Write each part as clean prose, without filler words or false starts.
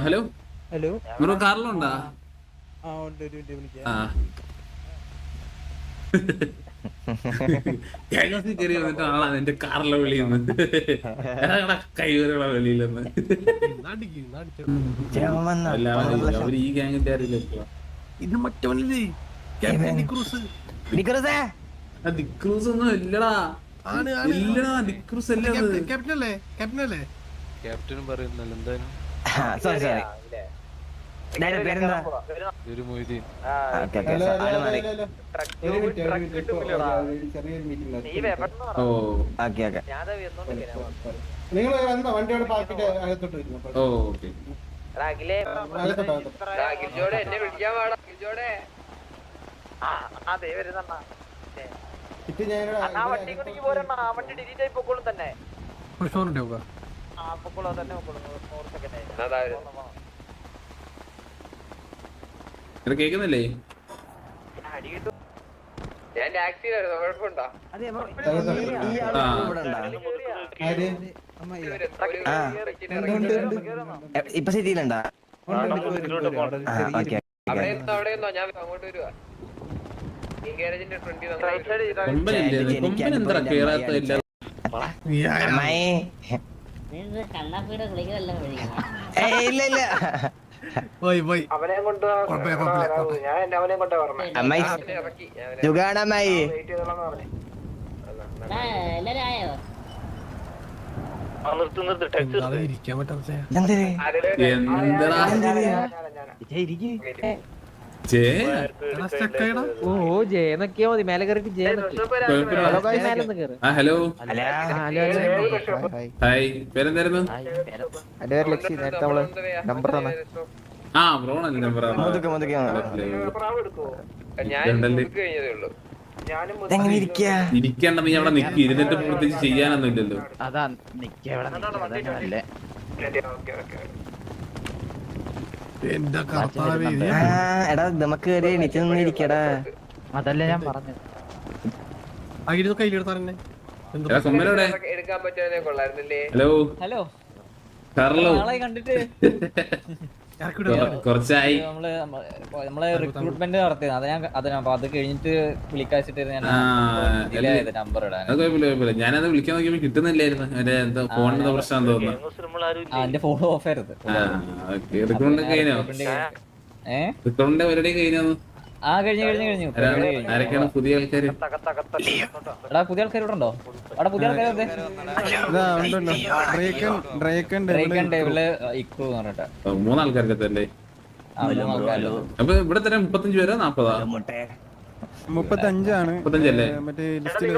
Hello hello bro കാറിലുണ്ടാ? ആ ഉണ്ട് ഒരു മിനിറ്റ് വിളിക്കാം. കയറി വന്നിട്ട് ആളാണ് എന്റെ കാറിലെ വിളിയുന്നത്. കൈവരുള്ള വെളിയിലെന്ന് അവര് ഈ ഗ്യാങ്ങിന്റെ അറിയില്ല. ഇത് മറ്റവനല്ലേ ദിക്രൂസ് ഒന്നും ഇല്ലടാ. ഇല്ലടാ ദിക്രൂസ് അല്ലേ അത്. ക്യാപ്റ്റനും പറയുന്നല്ലോ എന്തായാലും മൊയ്തീൻ കേക്കുന്നില്ലേ? ഇപ്പൊ സിറ്റിയിലുണ്ടാ? എന്താ കേറാത്ത ഇല്ല. ഇല്ല ഇല്ല സുഖാണമ്മായി. ഹലോ ഹായ്, പേരെന്തായിരുന്നു? ആ ബ്രോണല്ലേ നമ്പർ? ഇരിക്കണ്ട, നീ അവിടെ നിക്ക്. ഇരുന്നിട്ട് പ്രത്യേകിച്ച് ചെയ്യാനൊന്നും ഇല്ലല്ലോ. എടാ നമുക്ക് എണീറ്റിരിക്കടാ. അതല്ല ഞാൻ പറഞ്ഞത്. ഹലോ ഹലോ കാർലോ, കണ്ടിട്ട് കുറച്ചായി. നമ്മളെ റിക്രൂട്ട്മെന്റ് നടത്തിയത് അത് കഴിഞ്ഞിട്ട് വിളിക്കാച്ചിട്ട് നമ്പർ ഇടാൻ. ഞാനത് വിളിക്കാൻ നോക്കിയപ്പോ കിട്ടുന്നില്ലായിരുന്നു. എന്റെ ഫോണിന്റെ പ്രശ്നം തോന്നുന്നു. എന്റെ ഫോൺ ഓഫ് ആയിരുന്നു. റിക്രൂട്ട്മെന്റ് കഴിഞ്ഞോ? റിക്രൂട്ട്മെന്റ് പരിപാടി കഴിഞ്ഞോ? കഴിഞ്ഞു. ആരൊക്കെയാണ് പുതിയ ആൾക്കാര്? എടാ പുതിയ ആൾക്കാർ ഇവിടെ ഉണ്ടോ? അവിടെ പുതിയ ആൾക്കാർ മൂന്നാൾക്കാർക്കല്ലേ? അപ്പൊ ഇവിടെ തന്നെ 35 പേരോ 40? 35 35 മറ്റേ ലിസ്റ്റിൽ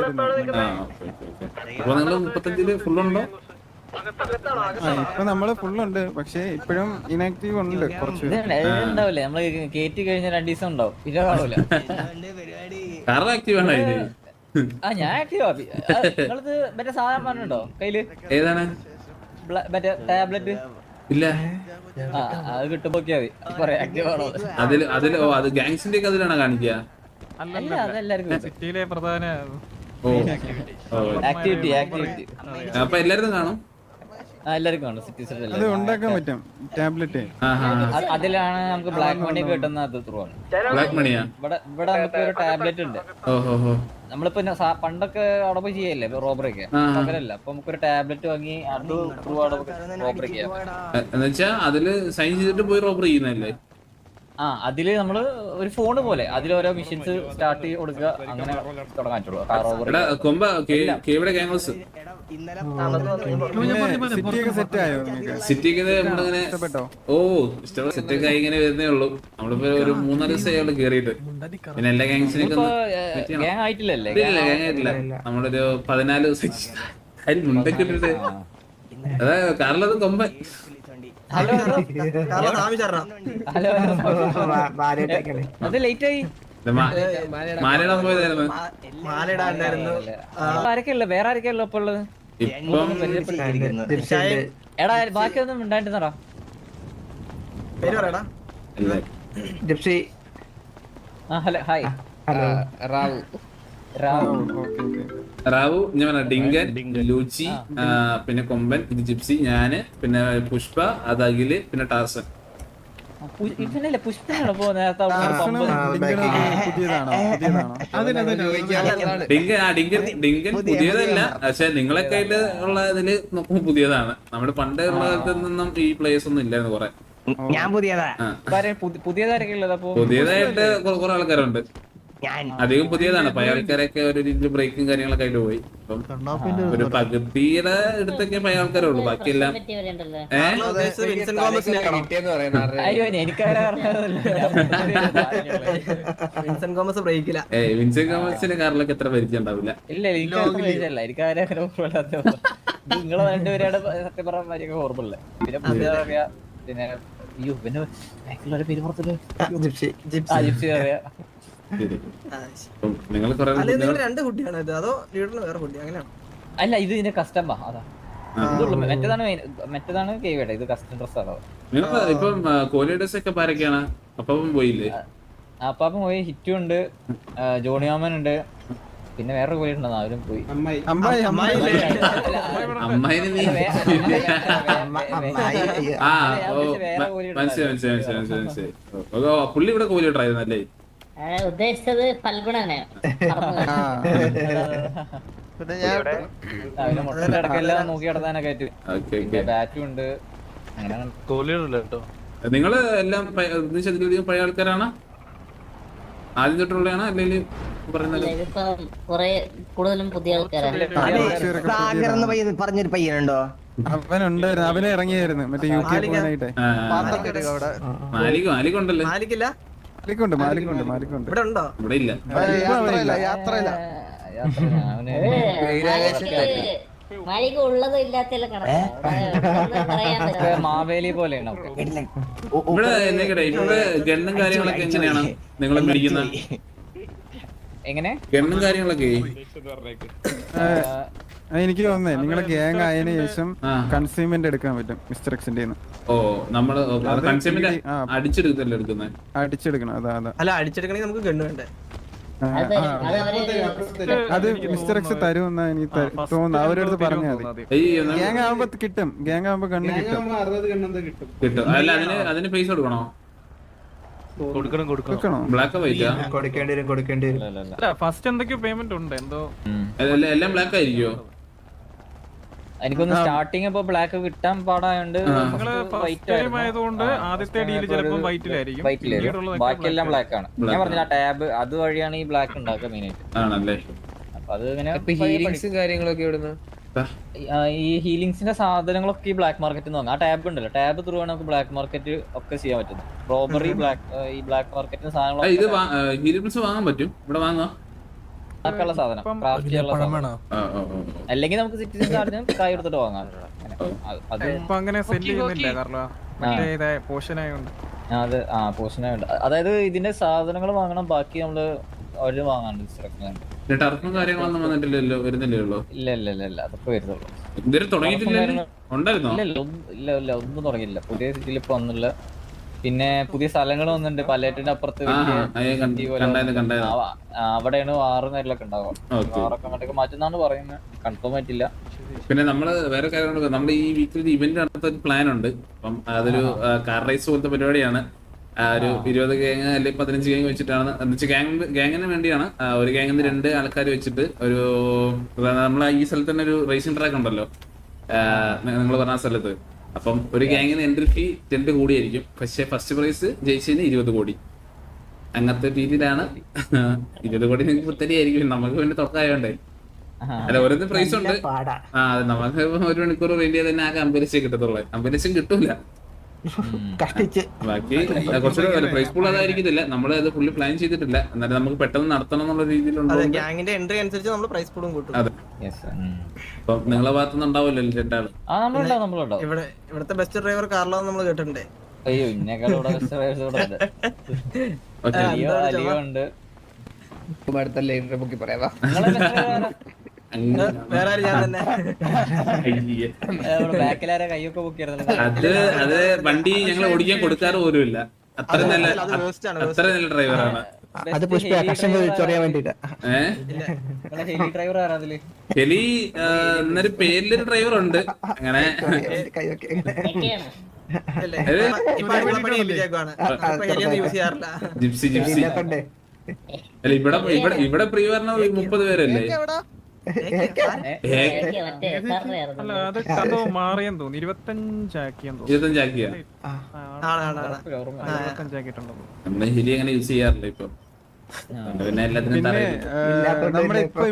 അപ്പൊ നിങ്ങള് 35 ഫുള്ളുണ്ടോ? ഇപ്പൊ നമ്മള് ഫുള്ളുണ്ട്, പക്ഷെ ഇപ്പഴും ഇനാക്റ്റീവ് ഉണ്ട് കുറച്ച്. ഉണ്ടാവില്ലേ നമ്മള് കേറ്റി കഴിഞ്ഞ 2 ദിവസം ഉണ്ടാവും, പിന്നെ കാണൂല. കാരണം ആക്റ്റീവ് ആണ് ഇത്. ഞാൻ ആക്റ്റീവാ. നിങ്ങളത് മറ്റേ സാധനം പറഞ്ഞിട്ടുണ്ടോ കയ്യില്? ഏതാണ്? മറ്റേ ടാബ്ലറ്റ് ഇല്ല. അത് കിട്ടുമ്പോ ആക്റ്റീവ് ആണോ? അത് ഗാങ്സിന്റെ ഒക്കെ അതിലാണോ കാണിക്കുക? അല്ല, അതെല്ലാവർക്കും സിറ്റിയിലെ പ്രധാന ആക്ടിവിറ്റി. അപ്പൊ എല്ലാരും കാണും? എല്ലാവർക്കും ഉണ്ട്. സിറ്റിസൺ അത് ഉണ്ടാക്കാൻ പറ്റും ടാബ്ലറ്റ്. അതിലാണ് നമുക്ക് ബ്ലാക്ക് മണി കിട്ടുന്ന അത് ത്രൂ ആണ്. ബ്ലാക്ക് മണിയാ? ഇവിടെ നമുക്ക് ഒരു ടാബ്ലറ്റ് ഉണ്ട്. നമ്മളിപ്പോ പണ്ടൊക്കെ അവിടെ പോയി ചെയ്യല്ലേ റോബറി ഒക്കെ, പകരല്ല. അപ്പൊ നമുക്കൊരു ടാബ്ലറ്റ് വാങ്ങി അത് ത്രൂ അവിടെ റോബറി ചെയ്യാം. എന്നുവെച്ചാ അതില് സൈൻ ചെയ്തിട്ട് പോയി റോബറി ചെയ്യുന്നല്ലേ? അതില് നമ്മള് ഒരു ഫോണ് പോലെ അതിൽ ഓരോ മിഷൻസ് സ്റ്റാർട്ട് ചെയ്ത് കൊടുക്കുക, അങ്ങനെ തുടങ്ങാൻ സെറ്റൊക്കെ ഇങ്ങനെ വരുന്നേ ഉള്ളൂ. നമ്മളിപ്പോ ഒരു 3-4 ദിവസമായുള്ളൂ കേറിയിട്ട്. പിന്നെ എല്ലാ ഗാങ്സിനൊക്കെ ഗ്യാങ് ആയിട്ടില്ലല്ലേ? ഗ്യാങ് ആയിട്ടില്ല. നമ്മളൊരു 14 ദിവസം മുണ്ടൊക്കെ ഇട്ടിട്ട്. അതാ കാറിലത് കൊമ്പൻ. ഹലോ അത് ലേറ്റ് ആയി. മാലയിടാൻ പോയതായിരുന്നു. ആരൊക്കെയല്ല, വേറെ ആരൊക്കെയല്ലോ ഇപ്പൊ ഉള്ളത്? എടാ ബാക്കിയൊന്നും ഉണ്ടായിരുന്നടാ. Hello hi. റാവു. റാവു ഞാൻ പറഞ്ഞ ഡിങ്കൻ ലൂച്ചി പിന്നെ കൊമ്പൻ ഇത് ജിപ്സി ഞാന് പിന്നെ പുഷ്പ അത് അഖില് പിന്നെ ടാർസൻ ഇവനല്ലേ പുഷ്പനാണ് പോ നേരത്തെ പുതിയതാണോ ഡിങ്കൻ പുതിയതല്ല പക്ഷെ നിങ്ങളൊക്കെ ആയിട്ട് ഉള്ള ഇതില് നോക്കുമ്പോ പുതിയതാണ് നമ്മുടെ പണ്ട് ഉള്ള കാലത്ത് നിന്നും ഈ പ്ലേസ് ഒന്നും ഇല്ലായിരുന്നു കുറെ ഞാൻ പുതിയതാ. പുതിയതാരൊക്കെ ഉള്ളത് അപ്പൊ പുതിയതായിട്ട് കുറെ ആൾക്കാരുണ്ട് ഞാൻ അധികം പുതിയതാണ് പഴയ ആൾക്കാരൊക്കെ ഒരു രീതിയിൽ ബ്രേക്കും കാര്യങ്ങളൊക്കെ ആയിട്ട് പോയി അപ്പം ഒരു പകുതിയുടെ അടുത്തൊക്കെ പഴയ ആൾക്കാരേ ഉള്ളൂ ബാക്കിയെല്ലാം അയ്യോ എനിക്കാരെ വിൻസെന്റ് തോമസ് ബ്രേക്കില്ല. വിൻസെന്റ് തോമസിന്റെ കാറിലൊക്കെ എത്ര പരിചയം ഉണ്ടാവില്ല. ഇല്ല എനിക്കാരെ നിങ്ങളെ രണ്ടുപേരുടെ സത്യം പറഞ്ഞ കാര്യമൊക്കെ ഓർമ്മയില്ല. പിന്നെ പുതിയതറിയാ പിന്നെ അയ്യോ പിന്നെ ബാക്കിയുള്ള പേര് പുറത്തില് ജിപ്സി അറിയാ. നിങ്ങൾ രണ്ട് കുട്ടിയാണ് ഇത് അതോ ലീഡറിന് വേറെ കുട്ടി അങ്ങനെയാണ്? അല്ല ഇത് ഇതിന്റെ കസ്റ്റമാ അതാ മറ്റേതാണ് കേവേട്ട ഇത് കസ്റ്റം ഡ്രസ് അതാ. നിങ്ങൾ ഇപ്പം കോഹ്ലിഡേഴ്സ് ഒക്കെ ആരൊക്കെയാണ്? അപ്പം പോയില്ലേ? അപ്പാപ്പം പോയി ഹിറ്റും ഉണ്ട് ജോണിയാമൻ ഉണ്ട് പിന്നെ വേറെ കോഹ്ലി ഉണ്ടെന്ന് അവരും പോയി. അമ്മായിന് നീ മനസ്സിലായി. പുള്ളി ഇവിടെ കോഹ്ലി ഇട്ടായിരുന്നു അല്ലേ? ഉദ്ദേശിച്ചത് ഫൽഗുണനെ. എല്ലാം നോക്കി നടത്താനൊക്കെ ബാറ്റും ഉണ്ട്. നിങ്ങള് എല്ലാം പഴയ ആൾക്കാരാണ്? ആദ്യം തൊട്ടുള്ളതാണ് അല്ലെങ്കിൽ കൂടുതലും പുതിയ ആൾക്കാരാണ്. പറഞ്ഞൊരു പയ്യനുണ്ടോ? അവനുണ്ടായിരുന്നു, അവനെ ഇറങ്ങിയായിരുന്നു മറ്റേ യു കെ പോകാനായിട്ട്. മാലിക്കുണ്ടല്ലോ. മാലിക്കുണ്ട് ഇവിടെ ഉണ്ടോ? ഇവിടെ ഇല്ല. മാലിക ഉള്ളതും ഇല്ലാത്തല്ല മാവേലി പോലെയാണ്. ഇവിടെ ഇവിടെ ഗണ്ണും കാര്യങ്ങളൊക്കെ എങ്ങനെയാണ് നിങ്ങൾ മേടിക്കുന്നത്? എങ്ങനെ ഗണ്ണും കാര്യങ്ങളൊക്കെ? എനിക്ക് തോന്നുന്നേ നിങ്ങളെ ഗ്യാങ് ആയതിനു ശേഷം കൺസ്യൂമെന്റ് എടുക്കാൻ പറ്റും മിസ്റ്റർ എക്സിന്റെ. ഓ നമ്മള് അടിച്ചെടുക്കല്ലേ എടുക്കുന്നത്? അടിച്ചെടുക്കണം. അതാ അല്ല അടിച്ചെടുക്കണമെങ്കിൽ നമുക്ക് ഗണ്ണ് വേണ്ടേ? അത് മിസ്റ്റർ എക്സ് തരുമെന്നാ എനിക്ക് തോന്നുന്നു. അവരടുത്ത് പറഞ്ഞാൽ മതി. ഗ്യാങ് ആവുമ്പോ കിട്ടും. ഗ്യാങ് ആവുമ്പോ കണ്ണ് കിട്ടും. അല്ല അതിന് പൈസ കൊടുക്കണോ? കൊടുക്കണോ? ബ്ലാക്ക് വൈറ്റാ? കൊടുക്കേണ്ടി വരും. ഫസ്റ്റ് എന്തൊക്കെയോ പേയ്മെന്റ് ഉണ്ട് എന്തോ. എല്ലാം ബ്ലാക്ക് ആയിരിക്കോ? എനിക്കൊന്ന് സ്റ്റാർട്ടിങ് ഇപ്പൊ ബ്ലാക്ക് കിട്ടാൻ പാടായോണ്ട് ആദ്യത്തെ ഡീല് ചിലപ്പോൾ വൈറ്റിലായിരിക്കും. ബാക്കിയെല്ലാം ബ്ലാക്ക് ആണ്. ഞാൻ പറഞ്ഞ ടാബ് അത് വഴിയാണ് ഈ ബ്ലാക്ക് ഉണ്ടാക്കുക മെയിൻ ആയിട്ട്. ആണല്ലേ? അപ്പൊ അത് ഇങ്ങനെ കാര്യങ്ങളൊക്കെ ഇവിടുന്ന് ഈ ഹീലിങ്സിന്റെ സാധനങ്ങളൊക്കെ ഈ ബ്ലാക്ക് മാർക്കറ്റിൽ നിന്ന് വാങ്ങാം. ആ ടാബ് ഉണ്ടല്ലോ, ടാബ് ത്രൂ ആണ് നമുക്ക് ബ്ലാക്ക് മാർക്കറ്റ് ഒക്കെ ചെയ്യാൻ പറ്റുന്നത്. റോബറി ഈ ബ്ലാക്ക് മാർക്കറ്റിന്റെ സാധനങ്ങൾ വാങ്ങാൻ പറ്റും. ഇവിടെ വാങ്ങാം സാധനം ക്രാഫ്റ്റ് ചെയ്യാനുള്ള സാധനം. അല്ലെങ്കിൽ നമുക്ക് സിറ്റിസൺ ചാർജ് കൈ എടുത്തിട്ട് വാങ്ങാം. അങ്ങനെ സെല് ചെയ്യുന്നില്ല കാരണം പോർഷൻ ആയതുകൊണ്ട്. അത് പോർഷൻ ആയതുകൊണ്ട് അതായത് ഇതിന്റെ സാധനങ്ങൾ വാങ്ങണം, ബാക്കി നമ്മള് അവര് വാങ്ങാണ്ട്. ടർഫും കാര്യങ്ങളൊന്നും വന്നിട്ടില്ലല്ലോ? വരുന്നില്ലല്ലോ? ഇല്ല അതൊക്കെ വരുന്നുള്ളൂ. ഇല്ല ഒന്നും തുടങ്ങിയില്ല. പുതിയ സിറ്റിയിൽ ഇപ്പൊ ഒന്നുമില്ല. പിന്നെ പുതിയ സ്ഥലങ്ങൾ വന്നിട്ടുണ്ട്. പലേറ്റിന്റെ അപ്പുറത്ത് അവിടെയാണ് 6 നേരിലൊക്കെ ഉണ്ടാവുക. 6 അങ്ങോട്ടേക്ക് മാറ്റുന്നാണ് പറയുന്നത്. കൺഫേം ആയിട്ടില്ല. പിന്നെ നമ്മള് വേറെ കാര്യങ്ങൾ നമ്മുടെ ഈ വീക്കിൽ ഇവന്റ് നടത്താൻ ഒരു പ്ലാൻ ഉണ്ട്. അപ്പം അതൊരു കാർ റേസ് പോലത്തെ പരിപാടിയാണ്. ഒരു 20 ഗ്യാങ് അല്ലെങ്കിൽ 15 ഗ്യാങ് വെച്ചിട്ടാണ്. ഗ്യാങ്ങിന് വേണ്ടിയാണ്. ഒരു ഗ്യാങ്ങിൽ 2 ആൾക്കാർ വെച്ചിട്ട് ഒരു നമ്മളെ ഈ സ്ഥലത്ത് തന്നെ ഒരു റേസിംഗ് ട്രാക്ക് ഉണ്ടല്ലോ നിങ്ങൾ പറഞ്ഞ സ്ഥലത്ത്. അപ്പം ഒരു ഗ്യാങ്ങിന് എൻട്രി ഫീ 10 കോടിയായിരിക്കും. പക്ഷെ ഫസ്റ്റ് പ്രൈസ് ജയിച്ചതിന് 20 കോടി. അങ്ങനത്തെ രീതിയിലാണ്. 20 കോടി നിങ്ങൾക്ക് പുത്തരിയായിരിക്കും. നമുക്ക് വേണ്ടി തൊട്ടായോണ്ടേ അല്ല ഓരോന്ന് പ്രൈസ് ഉണ്ട്. നമുക്ക് 1 മണിക്കൂർ വേണ്ടി തന്നെ ആകെ 50 ലക്ഷം കിട്ടത്തുള്ളൂ. 50 ലക്ഷം കിട്ടൂല. ബാക്കി കുറച്ചുകൂടെ പ്രൈസ് പൂൾ അതായിരിക്കത്തില്ല. നമ്മൾ അത് ഫുള്ളി പ്ലാൻ ചെയ്തിട്ടില്ല. എന്നാലും നമുക്ക് പെട്ടെന്ന് നടത്തണം എന്നുള്ള രീതിയിലുണ്ട്. അപ്പം നിങ്ങളെ ഭാഗത്തുനിന്ന് ഉണ്ടാവില്ലല്ലോ ചേട്ടാള്? ഇവിടുത്തെ ബെസ്റ്റ് ഡ്രൈവർ കാർലോ നമ്മൾ കേട്ടിട്ടുണ്ടേ. അയ്യോ ഇന്നേക്കാൾ ഉണ്ട്. ബാക്കിലാരെ കൈയൊക്കെ അത് വണ്ടി ഞങ്ങൾ ഓടിക്കാൻ കൊടുക്കാറ് പോലും ഇല്ല. അത്ര നല്ല ഡ്രൈവറാണ്. അത് പുഷ്പ കഷ്ടം ചോദിച്ചറിയാൻ വേണ്ടിട്ടാ. ഹെലി ഡ്രൈവർ ആരാ അതില്? ഹെലി എന്നൊരു പേരിലൊരു ഡ്രൈവർ ഉണ്ട് അങ്ങനെ. ഒക്കെയാണ്. ജിപ്സി ജിപ്സി അല്ല ഇവിടെ പ്രീ പറഞ്ഞ 30 പേരല്ലേ? മറ്റേ സാറിന്റെ അല്ല അത് കഥ മാറിയെന്ന് തോന്നുന്നു. 25 ആക്കിയെന്ന് തോന്നുന്നു. 25 ആക്കിയാ 25 ആക്കിയിട്ടുണ്ടോ? നമ്മള് ഹെലി അങ്ങനെ യൂസ് ചെയ്യാറില്ല ഇപ്പൊ. അതുകൊണ്ട് പിന്നെ എല്ലാത്തിനും പിന്നെ തറയില്ല. നമ്മുടെ ഇപ്പൊ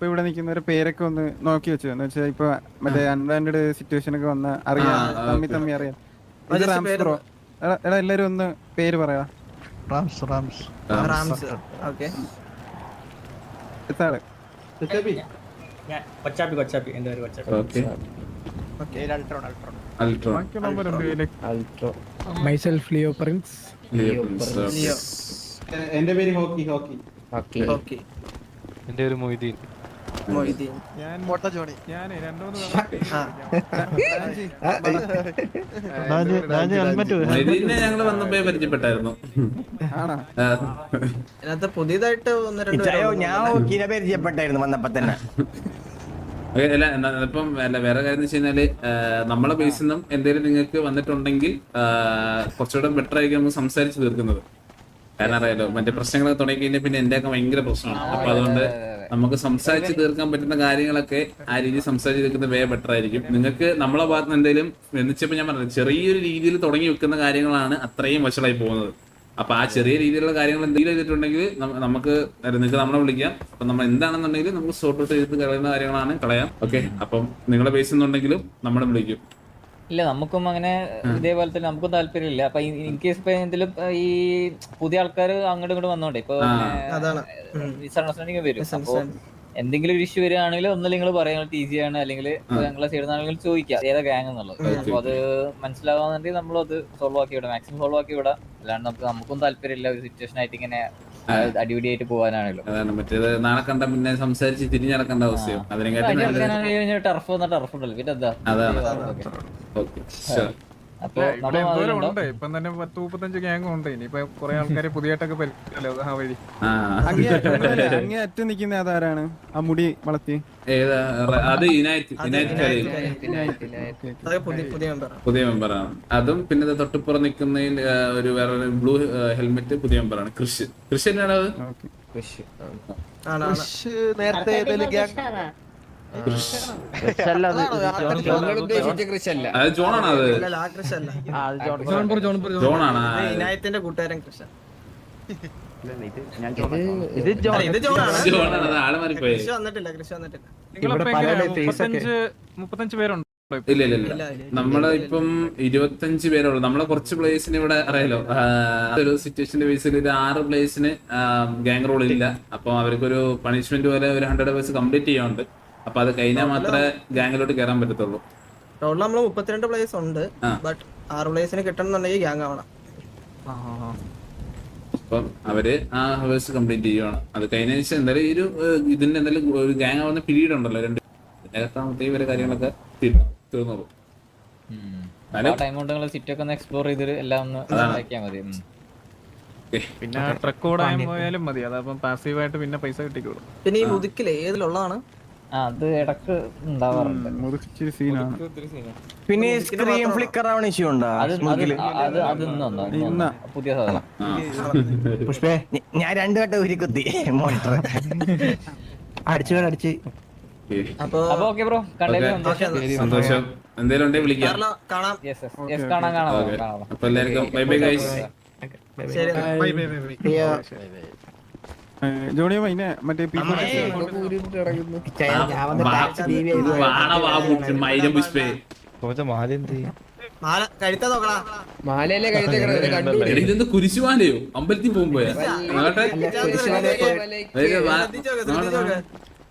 ഇവിടെ നിൽക്കുന്നവരെ പേരൊക്കെ ഒന്ന് നോക്കി വെച്ചു എന്ന് വെച്ചാൽ ഇപ്പൊ മറ്റേ അൺവാൻഡ് സിറ്റുവേഷൻ ഒക്കെ വന്ന അറിയാം, തമ്മി അറിയാം. ഇത് റാംസ് ബ്രോ. എടാ എല്ലാരും ഒന്ന് പേര് പറയാ. എത്താണ്? ഓക്കേ. അൾട്രോ. ബാക്കിയുള്ളവരുണ്ട് ഇതില്. Myself Leo Prince. ലിയോ. എന്റെ പേര് ഹോക്കി. എന്റെ ഒരു മൊയ്തീൻ. ഞാൻ 2-3 ഇതിനെ ഞങ്ങള് വന്നപ്പോ പരിചയപ്പെട്ടായിരുന്നു. അതിനകത്ത് പുതിയതായിട്ട് ഒന്ന് രണ്ട് ഞാൻ ഹോക്കിനെ പരിചയപ്പെട്ടായിരുന്നു വന്നപ്പോ തന്നെ. ഇപ്പം വേറെ കാര്യം എന്ന് വെച്ച് കഴിഞ്ഞാല് നമ്മളെ ബേസിൽ നിന്നും എന്തെങ്കിലും നിങ്ങൾക്ക് വന്നിട്ടുണ്ടെങ്കിൽ കുറച്ചുകൂടെ ബെറ്റർ ആയിരിക്കും നമുക്ക് സംസാരിച്ച് തീർക്കുന്നത്. കാരണം അറിയാലോ മറ്റേ പ്രശ്നങ്ങളൊക്കെ തുടങ്ങി കഴിഞ്ഞാൽ പിന്നെ എന്റെ ഒക്കെ ഭയങ്കര പ്രശ്നമാണ്. അപ്പൊ അതുകൊണ്ട് നമുക്ക് സംസാരിച്ച് തീർക്കാൻ പറ്റുന്ന കാര്യങ്ങളൊക്കെ ആ രീതിയിൽ സംസാരിച്ച് തീർക്കുന്നത് വേ ബെറ്റർ ആയിരിക്കും. നിങ്ങൾക്ക് നമ്മളെ ഭാഗത്ത് നിന്ന് എന്തെങ്കിലും വെന്നിച്ചപ്പോ ഞാൻ പറഞ്ഞത് ചെറിയൊരു രീതിയിൽ തുടങ്ങി വെക്കുന്ന കാര്യങ്ങളാണ് അത്രയും വഷളായി പോകുന്നത്. അപ്പൊ ആ ചെറിയ രീതിയിലുള്ള കാര്യങ്ങൾ എന്തെങ്കിലും ചെയ്തിട്ടുണ്ടെങ്കിൽ നമുക്ക് നിങ്ങൾക്ക് നമ്മളെ വിളിക്കാം. അപ്പൊ നമ്മൾ എന്താണെന്നുണ്ടെങ്കിൽ നമുക്ക് സോർട്ട് ഔട്ട് ചെയ്ത് കളയുന്ന കാര്യങ്ങളാണ് കളയാം. ഓക്കെ, അപ്പം നിങ്ങളെ ബേസ് ചെയ്യുന്നുണ്ടെങ്കിലും നമ്മളെ വിളിക്കും. ഇല്ല നമുക്കും അങ്ങനെ ഇതേപോലെ തന്നെ നമുക്കും താല്പര്യമില്ല. അപ്പൊ ഇൻ കേസ് ഇപ്പൊ എന്തെങ്കിലും ഈ പുതിയ ആൾക്കാർ അങ്ങോട്ടും ഇങ്ങോട്ടും വന്നോണ്ടേ ഇപ്പൊ മിസ്അണ്ടർസ്റ്റാൻഡിങ് വരും. അപ്പൊ എന്തെങ്കിലും ഒരു ഇഷ്യൂ വരികയാണെങ്കിൽ ഒന്നല്ല നിങ്ങൾ പറയാൻ ഈസി ആണ്, അല്ലെങ്കിൽ ഞങ്ങളെ സൈഡിൽ ചോദിക്കാം ഏതാ ഗാങ് എന്നുള്ളത്. അപ്പൊ അത് മനസ്സിലാവാന്നുണ്ടെങ്കിൽ നമ്മളത് സോൾവ് ആക്കി വിടാം, മാക്സിമം സോൾവ് ആക്കി വിടാം. അല്ലാണ്ട് നമുക്കും താല്പര്യമില്ല ഒരു സിറ്റുവേഷൻ ആയിട്ട് ഇങ്ങനെ അടിപൊളിയായിട്ട് പോകാനാണല്ലോ. അതാണ് മറ്റേത് നാളെ കണ്ട പിന്നെ സംസാരിച്ച് തിരിഞ്ഞടക്കേണ്ട അവസ്ഥയും അതിനെക്കാട്ടി ടർഫ് വന്ന ടർഫ് ഉണ്ടല്ലോ പിന്നെ എന്താ. അപ്പൊ ഇവിടെ എന്തോരം ഉണ്ട്. ഇപ്പം തന്നെ 10-35 ഗ്യാങ് ഉണ്ട്. ഇനിയിപ്പോ കുറെ ആൾക്കാരെ പുതിയതായിട്ടൊക്കെ പരിചയമല്ലോ ആ വഴി. അങ്ങേ അറ്റം നിൽക്കുന്ന അതാരാണ് ആ മുടി വളർത്തി? അത് പുതിയ മെമ്പറാണ്. അതും പിന്നെ തൊട്ടിപ്പുറം നിൽക്കുന്നതിൽ ഒരു വേറെ ബ്ലൂ ഹെൽമെറ്റ് പുതിയ മെമ്പറാണ്. കൃഷി തന്നെയാണ് അത്. നേരത്തെ അത് ജോണാണ്. അത് ജോണാണ് ഇനായത്തിന്റെ കൂട്ടുകാരൻ കൃഷ്ണൻ. ജോണാണ്. അത് ആള് മാറിപ്പോയി. കൃഷി വന്നിട്ടില്ല. നിങ്ങളിപ്പോ എങ്ങനെയാ 35 പേരുണ്ടോ? ഇല്ല നമ്മള് ഇപ്പം 25 പേരുള്ളൂ. നമ്മളെ കുറച്ച് പ്ലേസിന് ഇവിടെ അറിയാലോ ഒരു സിറ്റുവേഷന്റെ ബേസിൽ ഒരു 6 പ്ലേസിന് ഗാങ് റോൾ ഇല്ല. അപ്പൊ അവർക്കൊരു പണിഷ്മെന്റ് പോലെ ഒരു 100 പേഴ്സ് കംപ്ലീറ്റ് ചെയ്യാനുണ്ട്. അപ്പൊ അത് കഴിഞ്ഞാൽ മാത്രമേ ഗാങ്ങിലോട്ട് കയറാൻ പറ്റത്തുള്ളൂ. ടോട്ടൽ നമ്മള് 32 പ്ലേസ് ഉണ്ട്. ബട്ട് 6 പ്ലേസിന് കിട്ടണമെന്നുണ്ടെങ്കിൽ ഗാങ് ആവണം. അപ്പം അവര് ആ ഹവേഴ്സ് കംപ്ലീറ്റ് ചെയ്യുവാണ്. അത് കഴിഞ്ഞ ശേഷം എന്തായാലും ഈ ഇതിന്റെ എന്തായാലും ഒരു ഗാങ് ആവുന്ന പീരീഡ് ഉണ്ടല്ലോ 2 ഇതിനകത്താമത്തെ ഇവരെ കാര്യങ്ങളൊക്കെ തീർന്നോളൂ. ടൈം കൊണ്ട് നിങ്ങൾ സിറ്റി ഒക്കെ ഒന്ന് എക്സ്പ്ലോർ ചെയ്ത് എല്ലാം ഒന്ന് ആക്കിയാൽ മതി. പിന്നെ ട്രക്ക് ഓടാൻ പോയാലും മതി. അതപ്പം പാസീവായിട്ട് പിന്നെ പൈസ കിട്ടിക്കോളും. പിന്നെ ഈ മുതുക്കില് ഏതിലുള്ളതാണ്? അത് ഇടക്ക് ഉണ്ടാവാറുണ്ട്. പിന്നെ സ്ക്രീൻ ഫ്ലിക്കർ ആവണ ഇഷ്യൂ ഉണ്ടോ? പുതിയ സാധനം പുഷ്പേ ഞാൻ 2 വട്ടം ഉരുക്കുത്തി മോണിറ്റർ അടിച്ച്. അപ്പൊ ഓക്കെ ബ്രോ, സന്തോഷം. എന്തേലും ഉണ്ടെങ്കിൽ വിളിക്കാം. കാണാം. കാണാം. അപ്പൊ എല്ലാവർക്കും ബൈ ബൈ ഗൈസ്. ജോണിയോ മൈനെ മറ്റേ ഇതെന്ത് കുരിശുമാലയോ അമ്പലത്തിൽ പോകുമ്പോയാ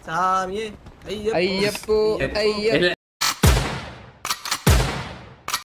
സാമിയേ അയ്യപ്പോ